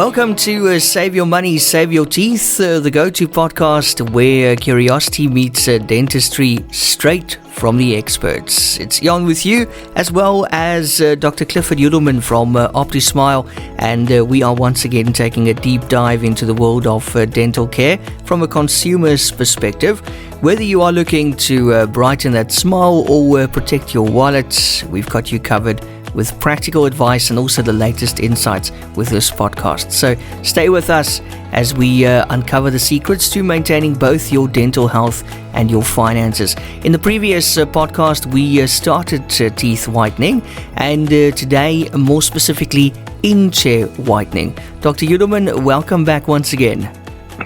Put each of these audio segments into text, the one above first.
Welcome to Save Your Money, Save Your Teeth, the go-to podcast where curiosity meets dentistry straight from the experts. It's Jan with you, as well as Dr. Clifford Yudelman from OptiSmile, and we are once again taking a deep dive into the world of dental care from a consumer's perspective. Whether you are looking to brighten that smile or protect your wallet, we've got you covered with practical advice and also the latest insights with this podcast. So stay with us as we uncover the secrets to maintaining both your dental health and your finances. In the previous podcast, we started teeth whitening, and today, more specifically, in-chair whitening. Dr. Yudelman, welcome back once again.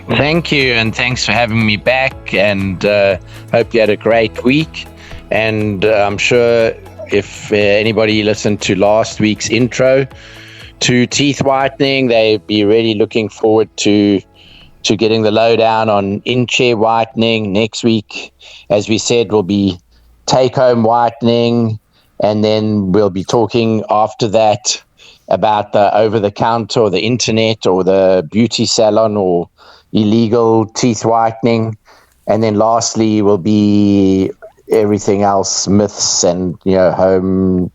Thank you, and thanks for having me back, and hope you had a great week. And I'm sure if anybody listened to last week's intro to teeth whitening, they'd be really looking forward to getting the lowdown on in-chair whitening. Next week, as we said, will be take-home whitening, and then we'll be talking after that about the over-the-counter or the internet or the beauty salon or illegal teeth whitening. And then lastly will be everything else, myths and home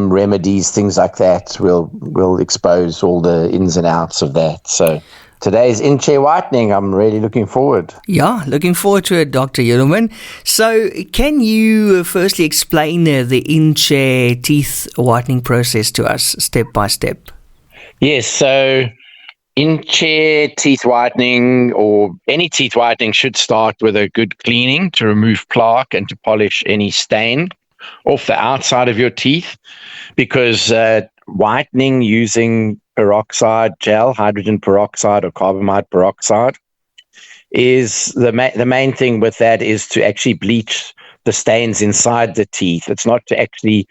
remedies, things like that. We'll expose all the ins and outs of that. So today's in-chair whitening, I'm really looking forward. Yeah, looking forward to it, Dr. Yudelman. So can you firstly explain the in-chair teeth whitening process to us step by step? Yes, so in-chair teeth whitening, or any teeth whitening, should start with a good cleaning to remove plaque and to polish any stain off the outside of your teeth, because whitening using peroxide gel, hydrogen peroxide or carbamide peroxide, is the main thing with that is to actually bleach the stains inside the teeth. It's not to actually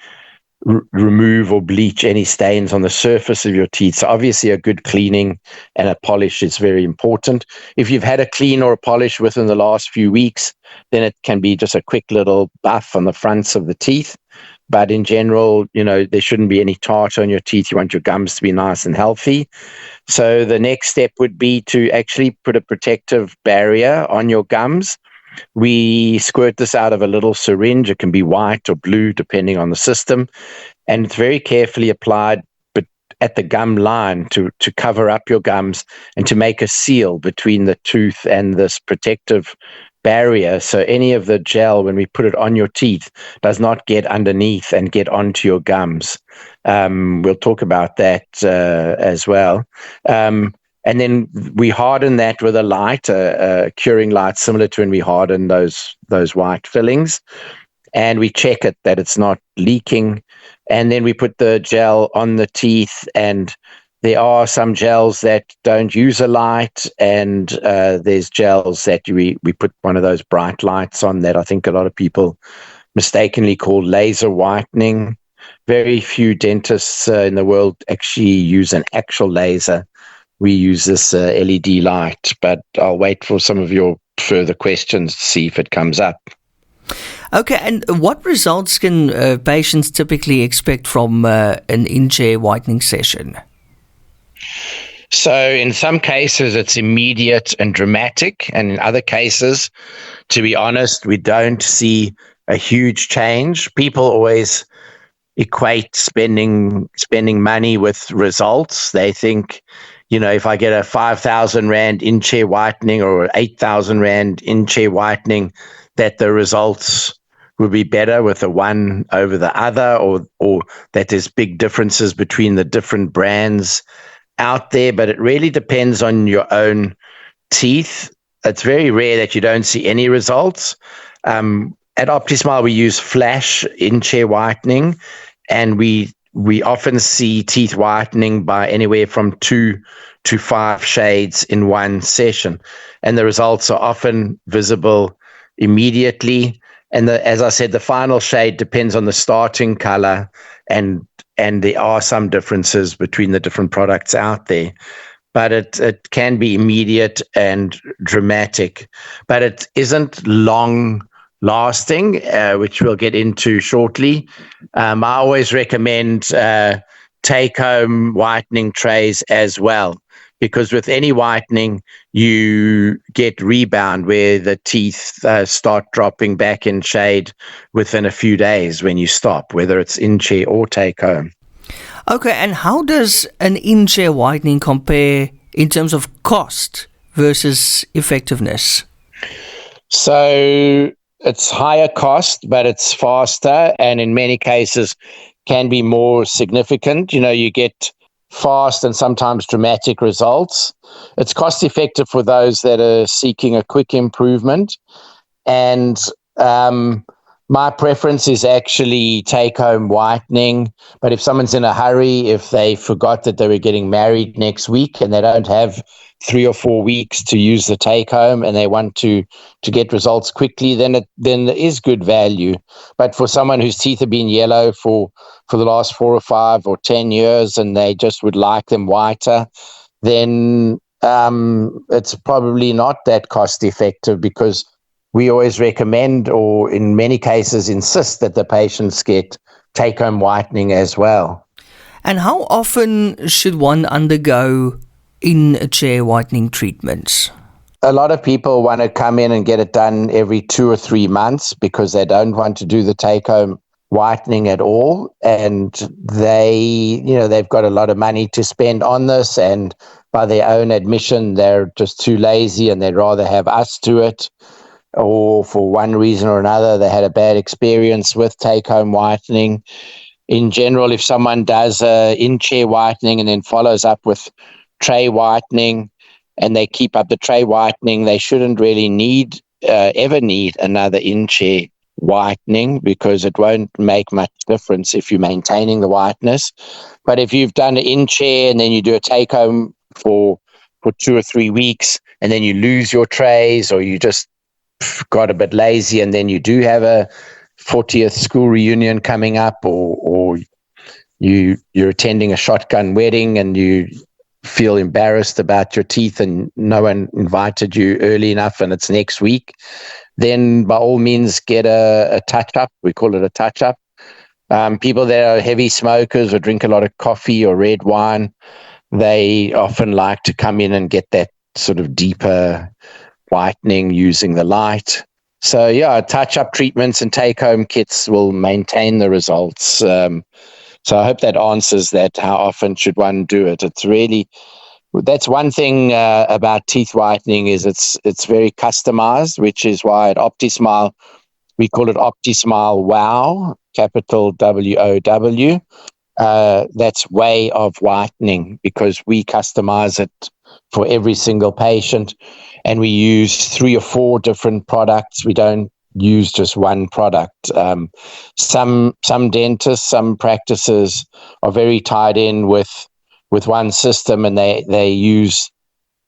remove or bleach any stains on the surface of your teeth. So obviously a good cleaning and a polish is very important. If you've had a clean or a polish within the last few weeks, then it can be just a quick little buff on the fronts of the teeth. But in general, there shouldn't be any tartar on your teeth. You want your gums to be nice and healthy. So the next step would be to actually put a protective barrier on your gums. We squirt this out of a little syringe. It can be white or blue, depending on the system. And it's very carefully applied but at the gum line to cover up your gums and to make a seal between the tooth and this protective barrier. So any of the gel, when we put it on your teeth, does not get underneath and get onto your gums. We'll talk about that as well. And then we harden that with a light, a curing light, similar to when we harden those white fillings. And we check it that it's not leaking. And then we put the gel on the teeth. And there are some gels that don't use a light. And there's gels that we put one of those bright lights on that I think a lot of people mistakenly call laser whitening. Very few dentists in the world actually use an actual laser. We use this LED light, but I'll wait for some of your further questions to see if it comes up. Okay, and what results can patients typically expect from an in-chair whitening session? So in some cases, it's immediate and dramatic, and in other cases, to be honest, we don't see a huge change. People always equate spending money with results. They think, if I get a 5,000 Rand in-chair whitening or 8,000 Rand in-chair whitening, that the results would be better with the one over the other, or that there's big differences between the different brands out there. But it really depends on your own teeth. It's very rare that you don't see any results. At OptiSmile, we use flash in-chair whitening, and we often see teeth whitening by anywhere from 2 to 5 shades in one session. And the results are often visible immediately. And as I said, the final shade depends on the starting color, and there are some differences between the different products out there. But it can be immediate and dramatic. But it isn't long lasting, which we'll get into shortly. I always recommend take-home whitening trays as well, because with any whitening, you get rebound where the teeth start dropping back in shade within a few days when you stop, whether it's in-chair or take-home. Okay, and how does an in-chair whitening compare in terms of cost versus effectiveness? So it's higher cost, but it's faster, and in many cases can be more significant. You get fast and sometimes dramatic results. It's cost effective for those that are seeking a quick improvement. And my preference is actually take-home whitening. But if someone's in a hurry, if they forgot that they were getting married next week and they don't have 3 or 4 weeks to use the take-home and they want to get results quickly, then it is good value. But for someone whose teeth have been yellow for the last 4 or 5 or 10 years and they just would like them whiter, then it's probably not that cost effective, because we always recommend, or in many cases insist, that the patients get take-home whitening as well. And how often should one undergo in-chair whitening treatments? A lot of people want to come in and get it done every 2 or 3 months because they don't want to do the take-home whitening at all, and they've got a lot of money to spend on this, and by their own admission they're just too lazy and they'd rather have us do it, or for one reason or another they had a bad experience with take-home whitening. In general, if someone does a in-chair whitening and then follows up with tray whitening and they keep up the tray whitening, they shouldn't really ever need another in-chair whitening, because it won't make much difference if you're maintaining the whiteness. But if you've done an in-chair and then you do a take-home for 2 or 3 weeks and then you lose your trays, or you just got a bit lazy and then you do have a 40th school reunion coming up, or you're attending a shotgun wedding and you feel embarrassed about your teeth and no one invited you early enough and it's next week, then by all means get a touch-up. We call it a touch-up. People that are heavy smokers or drink a lot of coffee or red wine, they often like to come in and get that sort of deeper whitening using the light. So touch-up treatments and take-home kits will maintain the results. So I hope that answers that. How often should one do it? That's one thing about teeth whitening, is it's very customized, which is why at OptiSmile we call it OptiSmile Wow, capital WOW. That's way of whitening, because we customize it for every single patient, and we use 3 or 4 different products. We don't use just one product. Some dentists, some practices are very tied in with one system, and they use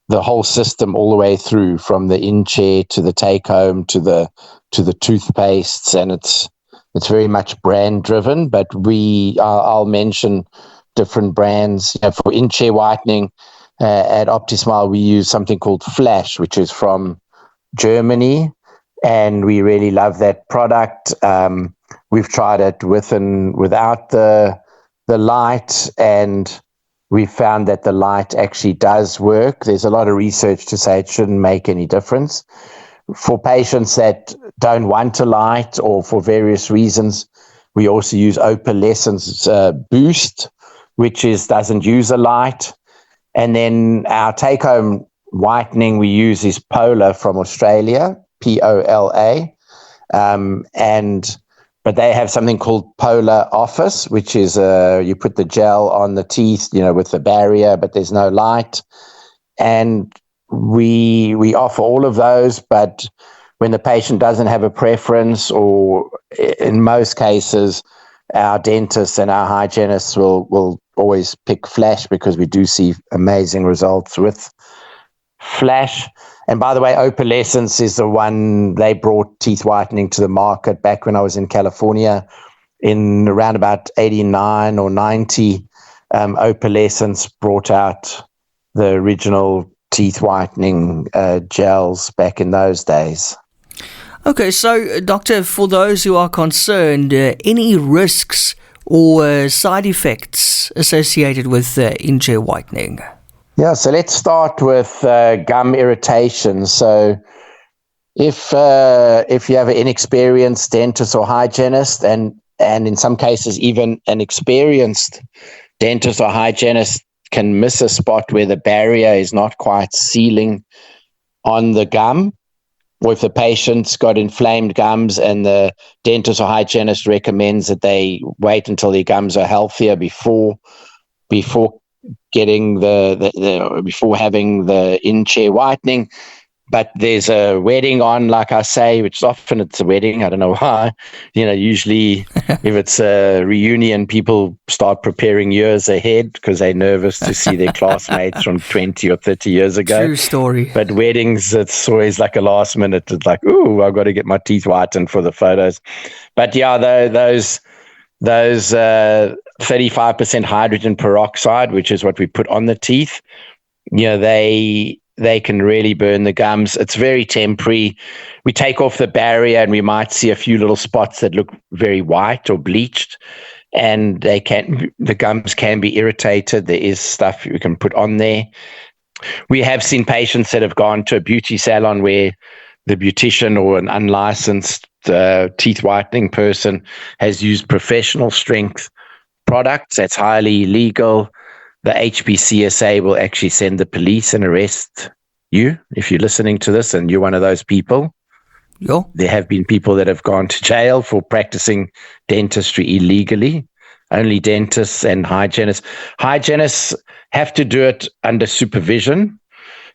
the whole system all the way through, from the in-chair to the take-home to the toothpastes, and it's very much brand driven. But I'll mention different brands. For in-chair whitening, at OptiSmile we use something called Flash, which is from Germany, and we really love that product. We've tried it with and without the light, and we found that the light actually does work. There's a lot of research to say it shouldn't make any difference. For patients that don't want a light, or for various reasons, we also use Opalescence Boost, which doesn't use a light. And then our take-home whitening we use is Pola from Australia, Pola, but they have something called Pola Office, which is you put the gel on the teeth, with the barrier, but there's no light. And we offer all of those, but when the patient doesn't have a preference, or in most cases, our dentists and our hygienists will always pick Flash, because we do see amazing results with Flash. And by the way, Opalescence is the one, they brought teeth whitening to the market back when I was in California in around about 89 or 90. Opalescence brought out the original teeth whitening gels back in those days. Okay, so doctor, for those who are concerned, any risks or side effects associated with in-chair whitening? Yeah, so let's start with gum irritation. So if you have an inexperienced dentist or hygienist, and in some cases even an experienced dentist or hygienist can miss a spot where the barrier is not quite sealing on the gum, or if the patient's got inflamed gums and the dentist or hygienist recommends that they wait until their gums are healthier before getting before having the in-chair whitening. But there's a wedding on, like I say, which often it's a wedding. I don't know why. Usually if it's a reunion, people start preparing years ahead because they're nervous to see their classmates from 20 or 30 years ago. True story. But weddings, it's always like a last minute. It's like, ooh, I've got to get my teeth whitened for the photos. But yeah, those 35% hydrogen peroxide, which is what we put on the teeth, they can really burn the gums. It's very temporary. We take off the barrier and we might see a few little spots that look very white or bleached, and the gums can be irritated. There is stuff you can put on there. We have seen patients that have gone to a beauty salon where the beautician or an unlicensed teeth whitening person has used professional strength products. That's highly illegal. The HPCSA will actually send the police and arrest you if you're listening to this and you're one of those people. Yeah. There have been people that have gone to jail for practicing dentistry illegally. Only dentists and hygienists. Hygienists have to do it under supervision.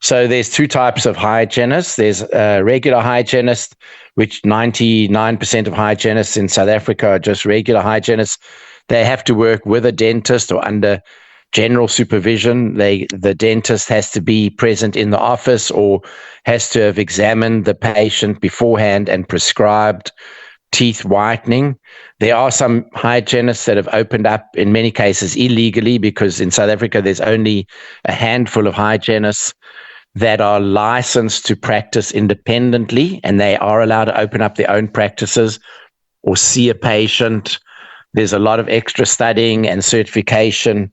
So there's two types of hygienists. There's a regular hygienist, which 99% of hygienists in South Africa are just regular hygienists. They have to work with a dentist or under general supervision. The dentist has to be present in the office or has to have examined the patient beforehand and prescribed teeth whitening. There are some hygienists that have opened up, in many cases illegally, because in South Africa there's only a handful of hygienists that are licensed to practice independently, and they are allowed to open up their own practices or see a patient. There's a lot of extra studying and certification,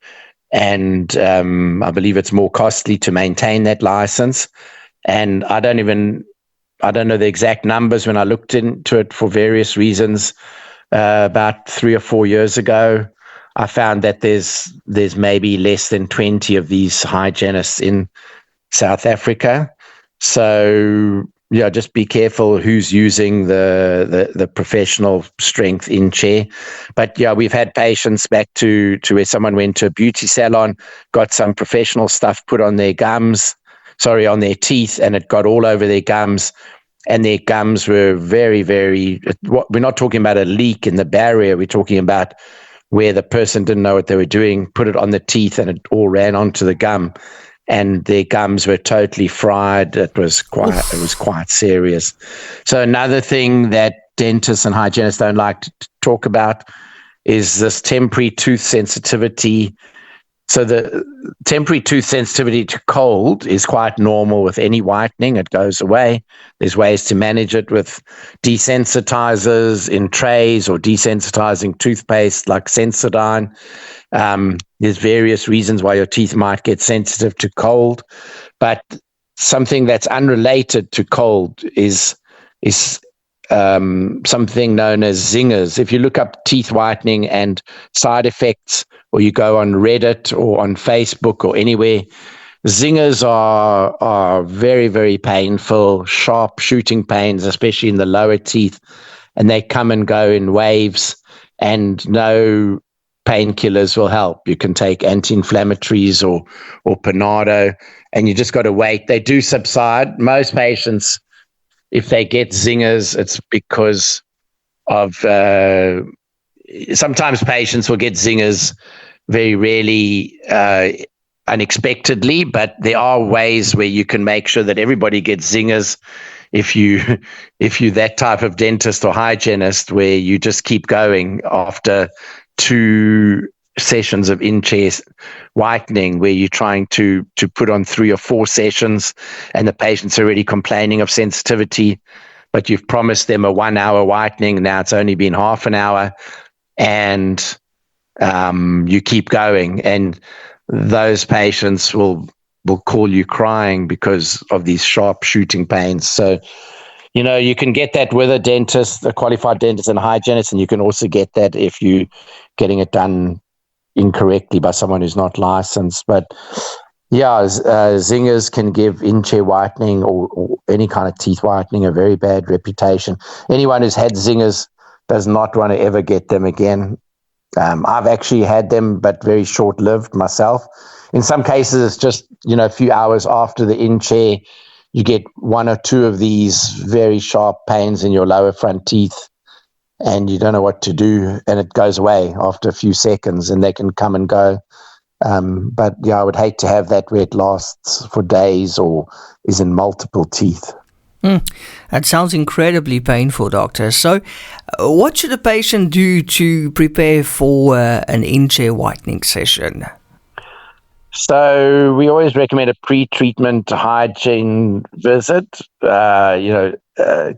and I believe it's more costly to maintain that license. And I don't know the exact numbers when I looked into it for various reasons. About 3 or 4 years ago, I found that there's maybe less than 20 of these hygienists in South Africa. So yeah, just be careful who's using the professional strength in chair. But yeah, we've had patients back to where someone went to a beauty salon, got some professional stuff put on their on their teeth, and it got all over their gums. And their gums were very, very, we're not talking about a leak in the barrier. We're talking about where the person didn't know what they were doing, put it on the teeth, and it all ran onto the gum. And their gums were totally fried. It was quite serious. So another thing that dentists and hygienists don't like to talk about is this temporary tooth sensitivity. So the temporary tooth sensitivity to cold is quite normal with any whitening. It goes away. There's ways to manage it with desensitizers in trays or desensitizing toothpaste like Sensodyne. There's various reasons why your teeth might get sensitive to cold, but something that's unrelated to cold is something known as Zingers. If you look up teeth whitening and side effects, or you go on Reddit or on Facebook or anywhere, Zingers are very, very painful, sharp shooting pains, especially in the lower teeth, and they come and go in waves, and no painkillers will help. You can take anti-inflammatories or Panado, and you just got to wait. They do subside. Most patients, if they get Zingers, it's because of sometimes patients will get Zingers very rarely unexpectedly, but there are ways where you can make sure that everybody gets Zingers if you're that type of dentist or hygienist, where you just keep going after 2 sessions of in-chair whitening, where you're trying to put on 3 or 4 sessions and the patient's already complaining of sensitivity, but you've promised them a 1-hour whitening. Now it's only been half an hour, and you keep going, and those patients will will call you crying because of these sharp shooting pains. So, you can get that with a dentist, a qualified dentist and hygienist, and you can also get that if you're getting it done incorrectly by someone who's not licensed. But yeah, Zingers can give in-chair whitening or any kind of teeth whitening a very bad reputation. Anyone who's had Zingers does not want to ever get them again. I've actually had them, but very short-lived myself. In some cases, it's just, a few hours after the in-chair, you get one or two of these very sharp pains in your lower front teeth, and you don't know what to do, and it goes away after a few seconds, and they can come and go. But yeah, I would hate to have that where it lasts for days or is in multiple teeth. That sounds incredibly painful, doctor. So, what should a patient do to prepare for an in-chair whitening session? So we always recommend a pre-treatment hygiene visit,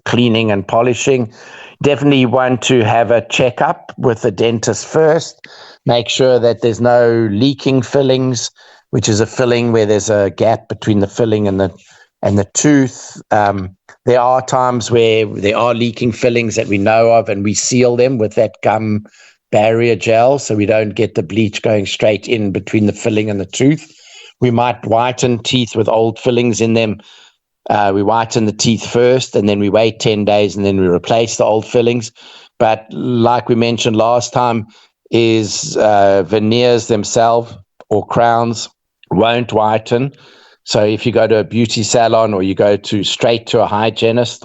cleaning and polishing. Definitely want to have a checkup with the dentist first. Make sure that there's no leaking fillings, which is a filling where there's a gap between the filling and the tooth. There are times where there are leaking fillings that we know of, and we seal them with that gum barrier gel so we don't get the bleach going straight in between the filling and the tooth. We might whiten teeth with old fillings in them. We whiten the teeth first, and then we wait 10 days, and then we replace the old fillings. But like we mentioned last time, is veneers themselves or crowns won't whiten. So if you go to a beauty salon or you go straight to a hygienist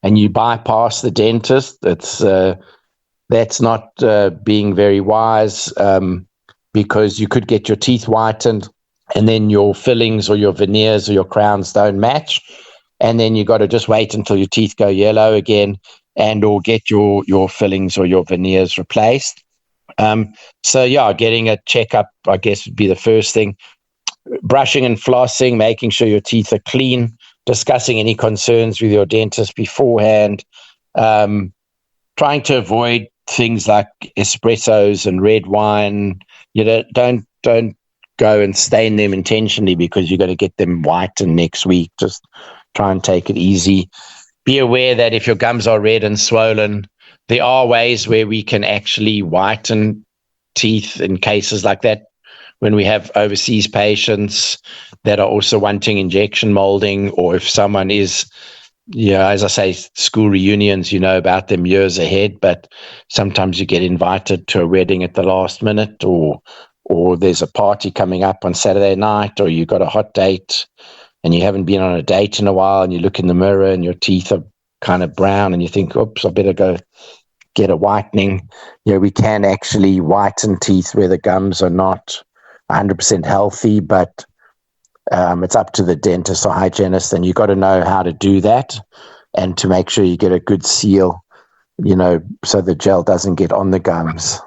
and you bypass the dentist, that's not being very wise, because you could get your teeth whitened and then your fillings or your veneers or your crowns don't match. And then you got to just wait until your teeth go yellow again or get your fillings or your veneers replaced. So yeah, getting a checkup, I guess, would be the first thing. Brushing and flossing, making sure your teeth are clean, discussing any concerns with your dentist beforehand, trying to avoid things like espressos and red wine. Don't go and stain them intentionally because you're going to get them whitened next week. Just try and take it easy. Be aware that if your gums are red and swollen, there are ways where we can actually whiten teeth in cases like that. When we have overseas patients that are also wanting injection molding, or if someone is, as I say, school reunions, about them years ahead, but sometimes you get invited to a wedding at the last minute, or there's a party coming up on Saturday night, or you got a hot date and you haven't been on a date in a while, and you look in the mirror and your teeth are kind of brown and you think, oops, I better go get a whitening. We can actually whiten teeth where the gums are not 100% healthy, but it's up to the dentist or hygienist, and you've got to know how to do that and to make sure you get a good seal, so the gel doesn't get on the gums.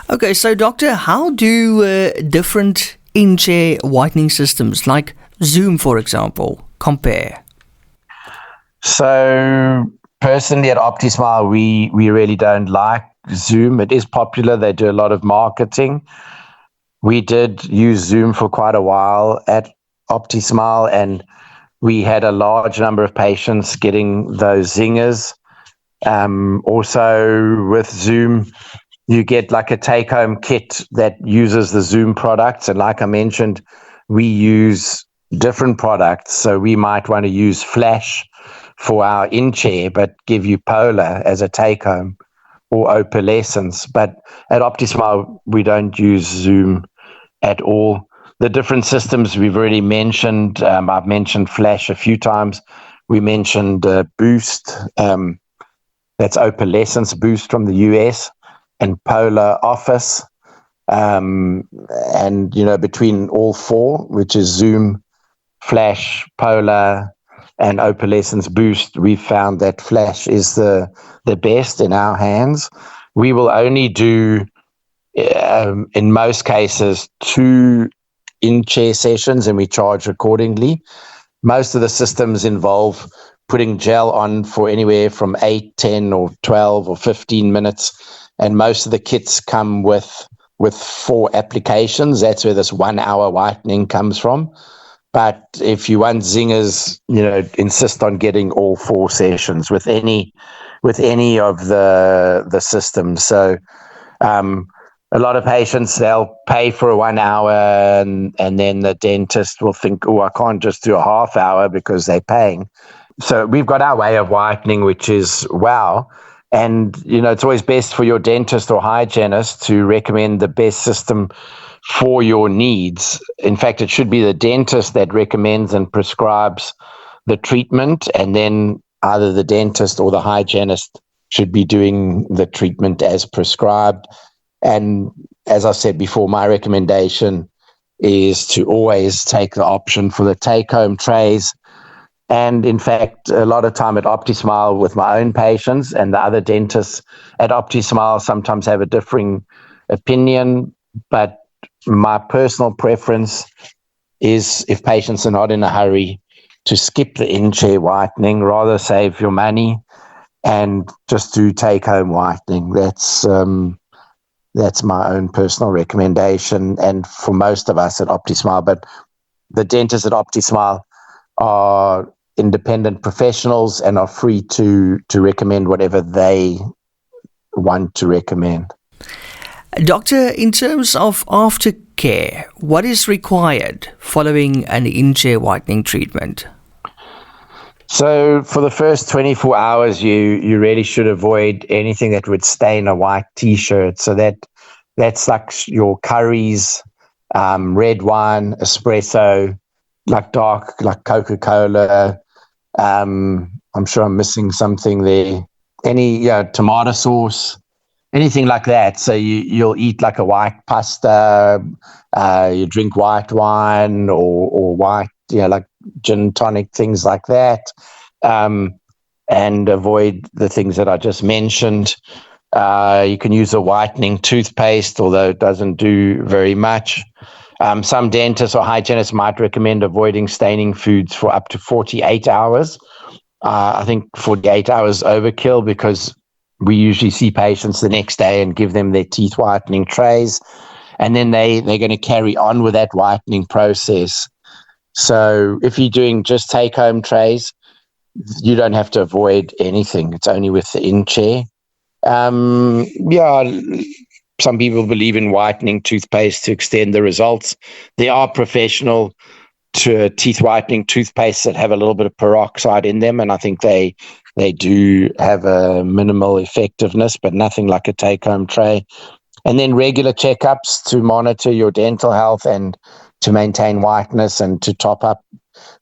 Okay, so doctor, how do different in-chair whitening systems like Zoom, for example, compare? So personally at OptiSmile, we really don't like Zoom. It is popular. They do a lot of marketing. We did use Zoom for quite a while at OptiSmile, and we had a large number of patients getting those Zingers. Also with Zoom, you get like a take-home kit that uses the Zoom products. And like I mentioned, we use different products. So we might want to use Flash for our in-chair, but give you Polar as a take-home, or opalescence. But at OptiSmile, we don't use Zoom at all. The different systems we've already mentioned. I've mentioned Flash a few times. We mentioned Boost. That's opalescence Boost from the US, and Polar Office. And, between all four, which is Zoom, Flash, Polar, and opalescence Boost, we've found that Flash is the best in our hands. We will only do, in most cases, 2 in-chair sessions, and we charge accordingly. Most of the systems involve putting gel on for anywhere from 8, 10, or 12 or 15 minutes, and most of the kits come with with 4 applications. That's where this 1 hour whitening comes from. But if you want zingers, insist on getting all 4 sessions with any of the systems. So a lot of patients, they'll pay for a 1 hour and then the dentist will think, I can't just do a half hour because they're paying. So we've got our way of whitening, which is wow. And, it's always best for your dentist or hygienist to recommend the best system for your needs. In fact, it should be the dentist that recommends and prescribes the treatment, and then either the dentist or the hygienist should be doing the treatment as prescribed. And as I said before, my recommendation is to always take the option for the take-home trays. And in fact, a lot of time at OptiSmile with my own patients, and the other dentists at OptiSmile sometimes have a differing opinion, but my personal preference is, if patients are not in a hurry, to skip the in-chair whitening, rather save your money and just do take-home whitening. That's my own personal recommendation, and for most of us at OptiSmile. But the dentists at OptiSmile are independent professionals and are free to recommend whatever they want to recommend. Doctor, in terms of aftercare, what is required following an in-chair whitening treatment? So for the first 24 hours, you really should avoid anything that would stain a white T-shirt. So that's like your curries, red wine, espresso, like dark, like Coca-Cola. I'm sure I'm missing something there. Any tomato sauce, anything like that. So you'll eat like a white pasta, you drink white wine or white, like gin tonic, things like that, and avoid the things that I just mentioned. You can use a whitening toothpaste, although it doesn't do very much. Some dentists or hygienists might recommend avoiding staining foods for up to 48 hours. I think 48 hours overkill, because we usually see patients the next day and give them their teeth whitening trays, and then they're going to carry on with that whitening process. So if you're doing just take-home trays, you don't have to avoid anything. It's only with the in-chair. Some people believe in whitening toothpaste to extend the results. There are professional teeth whitening toothpastes that have a little bit of peroxide in them, and I think they do have a minimal effectiveness, but nothing like a take-home tray. And then regular checkups to monitor your dental health and to maintain whiteness and to top up.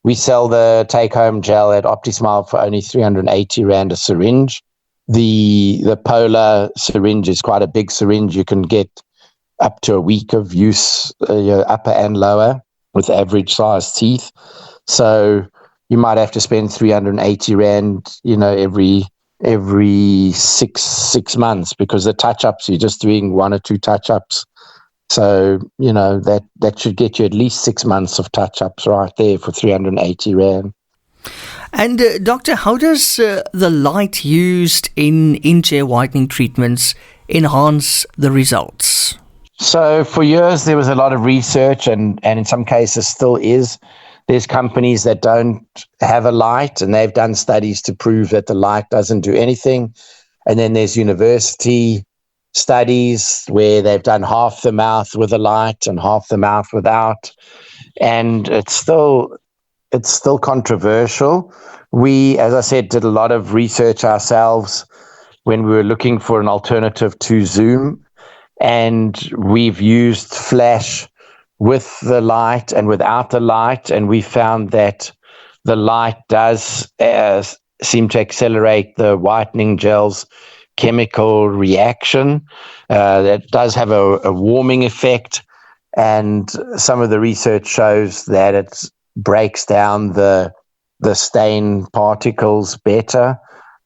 We sell the take-home gel at OptiSmile for only 380 Rand a syringe. The polar syringe is quite a big syringe. You can get up to a week of use, upper and lower, with average sized teeth. So you might have to spend 380 Rand, every six months, because the touch-ups, you're just doing 1 or 2 touch-ups. So, that should get you at least 6 months of touch-ups right there for 380 Rand. And doctor, how does the light used in in-chair whitening treatments enhance the results? So for years, there was a lot of research, and in some cases still is. There's companies that don't have a light, and they've done studies to prove that the light doesn't do anything. And then there's university studies where they've done half the mouth with a light and half the mouth without. And it's still controversial. We, as I said, did a lot of research ourselves when we were looking for an alternative to Zoom. And we've used flash with the light and without the light, and we found that the light does seem to accelerate the whitening gel's chemical reaction. That does have a warming effect, and some of the research shows that it breaks down the stain particles better.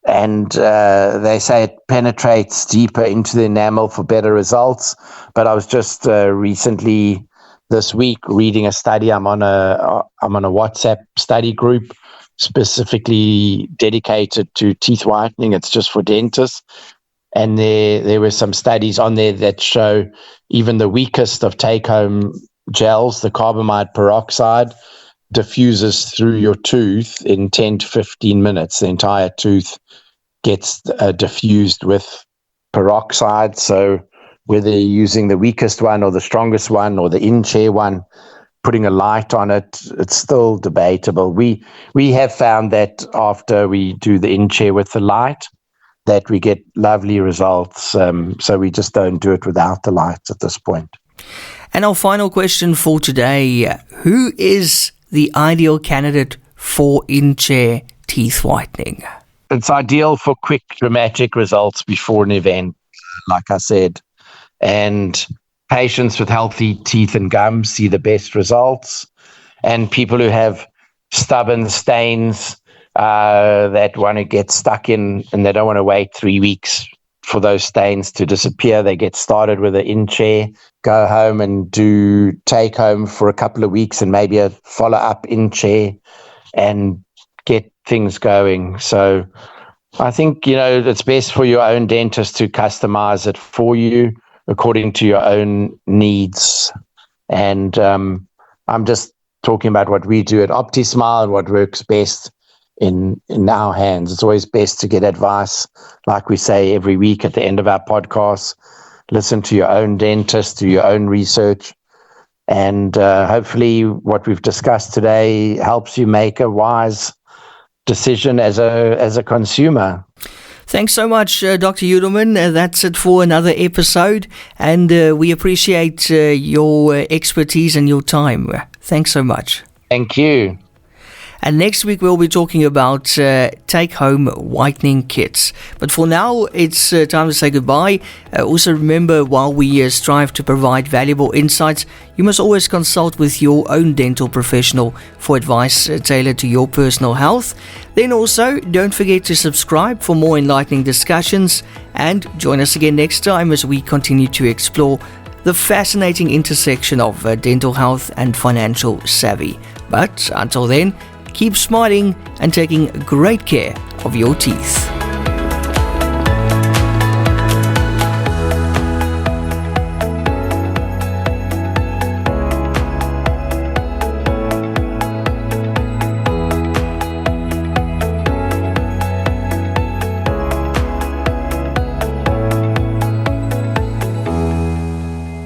And they say it penetrates deeper into the enamel for better results. But I was just recently this week reading a study. I'm on a WhatsApp study group specifically dedicated to teeth whitening. It's just for dentists. And there were some studies on there that show even the weakest of take-home gels, the carbamide peroxide, diffuses through your tooth in 10 to 15 minutes. The entire tooth gets diffused with peroxide. So whether you're using the weakest one or the strongest one or the in-chair one, putting a light on it, it's still debatable. We have found that after we do the in-chair with the light, that we get lovely results. So we just don't do it without the lights at this point. And our final question for today, who is the ideal candidate for in-chair teeth whitening? It's ideal for quick, dramatic results before an event, like I said. And patients with healthy teeth and gums see the best results. And people who have stubborn stains that want to get stuck in and they don't want to wait 3 weeks for those stains to disappear, they get started with an in-chair, go home and do take home for a couple of weeks and maybe a follow-up in-chair and get things going. So I think, it's best for your own dentist to customize it for you according to your own needs. And I'm just talking about what we do at OptiSmile and what works best in our hands. It's always best to get advice, like we say every week at the end of our podcast. Listen to your own dentist, do your own research, and hopefully what we've discussed today helps you make a wise decision as a consumer. Thanks so much, Dr. Yudelman. That's it for another episode, and we appreciate your expertise and your time. Thanks so much. Thank you. And next week we'll be talking about take-home whitening kits. But for now, it's time to say goodbye. Also remember, while we strive to provide valuable insights, you must always consult with your own dental professional for advice tailored to your personal health. Then also, don't forget to subscribe for more enlightening discussions, and join us again next time as we continue to explore the fascinating intersection of dental health and financial savvy. But until then, keep smiling and taking great care of your teeth.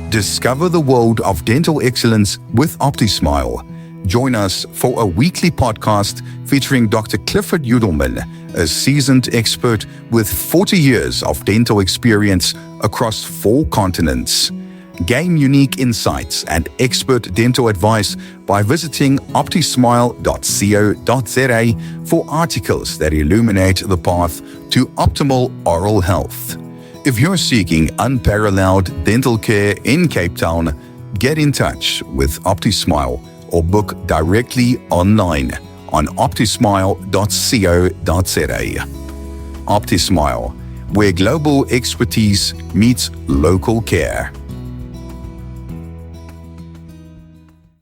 Discover the world of dental excellence with OptiSmile. Join us for a weekly podcast featuring Dr. Clifford Yudelman, a seasoned expert with 40 years of dental experience across 4 continents. Gain unique insights and expert dental advice by visiting optismile.co.za for articles that illuminate the path to optimal oral health. If you're seeking unparalleled dental care in Cape Town, get in touch with OptiSmile or book directly online on optismile.co.za. OptiSmile, where global expertise meets local care.